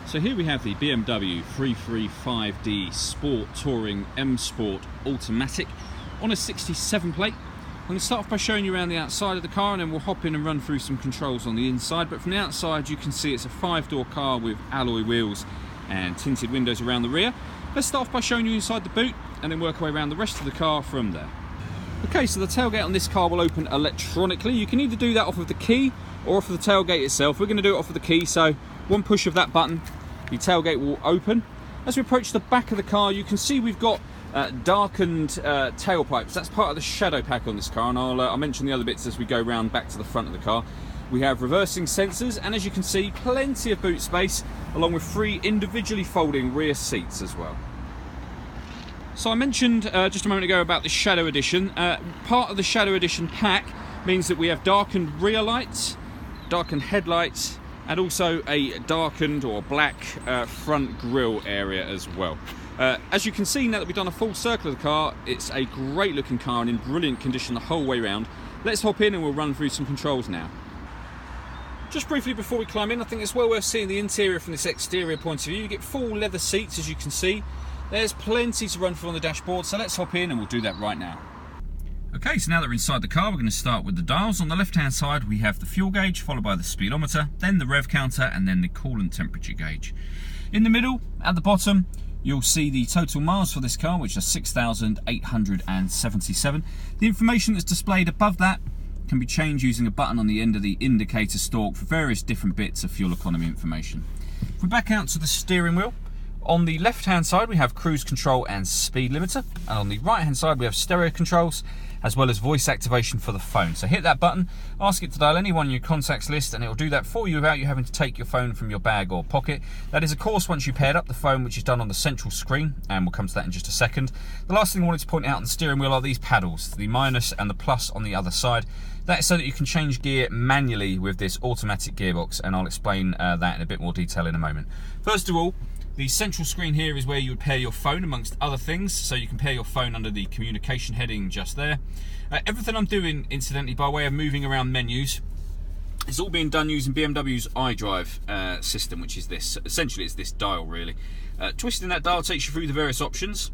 So here we have the BMW 335D Sport Touring M Sport Automatic on a 67 plate. I'm going to start off by showing you around the outside of the car, and then we'll hop in and run through some controls on the inside. But from the outside you can see it's a 5-door car with alloy wheels and tinted windows around the rear. Let's start off by showing you inside the boot and then work our way around the rest of the car from there. Okay, so the tailgate on this car will open electronically. You can either do that off of the key or off of the tailgate itself. We're going to do it off of the key, so one push of that button, the tailgate will open. As we approach the back of the car, you can see we've got darkened tailpipes. That's part of the shadow pack on this car, and I'll mention the other bits as we go round back to the front of the car. We have reversing sensors, and as you can see, plenty of boot space, along with 3 individually folding rear seats as well. So I mentioned just a moment ago about the Shadow Edition. Part of the Shadow Edition pack means that we have darkened rear lights, darkened headlights, and also a darkened or black front grille area as well. As you can see, now that we've done a full circle of the car, it's a great looking car and in brilliant condition the whole way round. Let's hop in and we'll run through some controls now. Just briefly before we climb in, I think it's well worth seeing the interior from this exterior point of view. You get full leather seats, as you can see. There's plenty to run through on the dashboard, so let's hop in and we'll do that right now. Okay, so now that we're inside the car, we're going to start with the dials. On the left-hand side, we have the fuel gauge, followed by the speedometer, then the rev counter, and then the coolant temperature gauge. In the middle, at the bottom, you'll see the total miles for this car, which are 6,877. The information that's displayed above that can be changed using a button on the end of the indicator stalk for various different bits of fuel economy information. If we back out to the steering wheel, on the left hand side we have cruise control and speed limiter, and on the right hand side we have stereo controls as well as voice activation for the phone. So hit that button, ask it to dial anyone in your contacts list, and it will do that for you without you having to take your phone from your bag or pocket. That is of course once you paired up the phone, which is done on the central screen, and we'll come to that in just a second. The last thing I wanted to point out on the steering wheel are these paddles, the minus and the plus on the other side. That is so that you can change gear manually with this automatic gearbox, and I'll explain that in a bit more detail in a moment. First of all, the central screen here is where you would pair your phone amongst other things, so you can pair your phone under the communication heading just there. Everything I'm doing, incidentally, by way of moving around menus, it's all being done using BMW's iDrive system, which is this. Essentially, it's this dial, really. Twisting that dial takes you through the various options.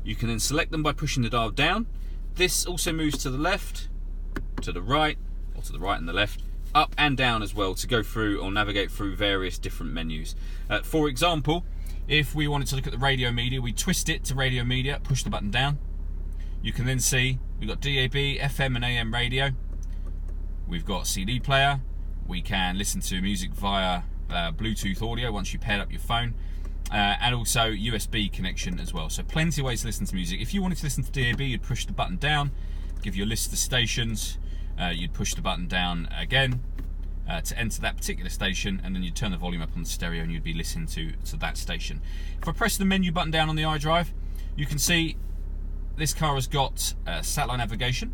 You can then select them by pushing the dial down. This also moves to the left, to the right, or to the right and the left, up and down as well, to go through or navigate through various different menus. For example, if we wanted to look at the radio media, we twist it to radio media, push the button down. You can then see we've got DAB, FM and AM radio. We've got CD player. We can listen to music via Bluetooth audio once you paired up your phone. And also USB connection as well. So plenty of ways to listen to music. If you wanted to listen to DAB, you'd push the button down, give you a list of stations. You'd push the button down again to enter that particular station, and then you'd turn the volume up on the stereo and you'd be listening to that station. If I press the menu button down on the iDrive, you can see this car has got satellite navigation.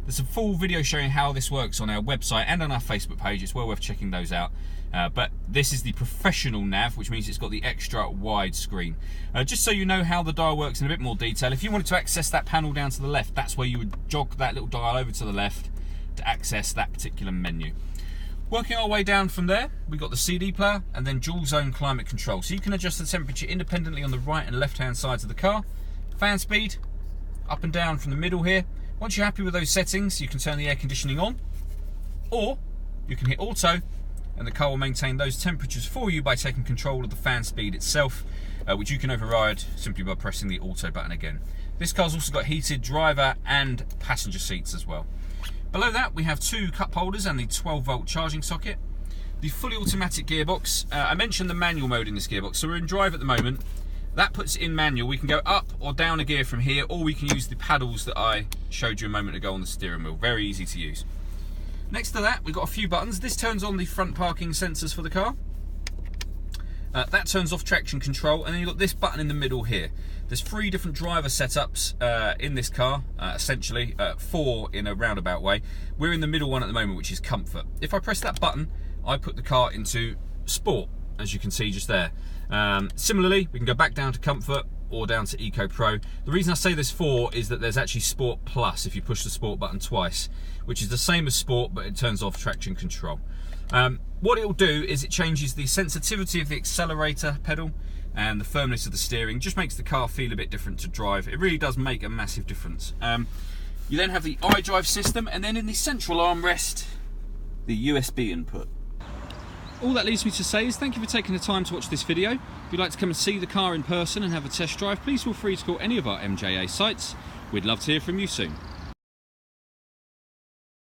There's a full video showing how this works on our website and on our Facebook page. It's well worth checking those out. But this is the professional nav, which means it's got the extra wide screen. Just so you know how the dial works in a bit more detail, if you wanted to access that panel down to the left, that's where you would jog that little dial over to the left to access that particular menu. Working our way down from there, we've got the CD player and then dual zone climate control. So you can adjust the temperature independently on the right and left hand sides of the car. Fan speed, up and down from the middle here. Once you're happy with those settings, you can turn the air conditioning on, or you can hit auto and the car will maintain those temperatures for you by taking control of the fan speed itself, which you can override simply by pressing the auto button again. This car's also got heated driver and passenger seats as well. Below that we have 2 cup holders and the 12-volt charging socket. The fully automatic gearbox, I mentioned the manual mode in this gearbox, so we're in drive at the moment. That puts it in manual. We can go up or down a gear from here, or we can use the paddles that I showed you a moment ago on the steering wheel. Very easy to use. Next to that we've got a few buttons. This turns on the front parking sensors for the car. That turns off traction control, and then you've got this button in the middle here. There's 3 different driver setups in this car, essentially 4 in a roundabout way. We're in the middle one at the moment, which is comfort. If I press that button, I put the car into sport, as you can see just there. Similarly, we can go back down to comfort, or down to Eco Pro. The reason I say there's 4 is that there's actually Sport Plus if you push the Sport button twice, which is the same as Sport, but it turns off traction control. What it will do is it changes the sensitivity of the accelerator pedal and the firmness of the steering, just makes the car feel a bit different to drive. It really does make a massive difference. You then have the iDrive system, and then in the central armrest, the USB input. All that leaves me to say is thank you for taking the time to watch this video. If you'd like to come and see the car in person and have a test drive, please feel free to call any of our MJA sites. We'd love to hear from you soon.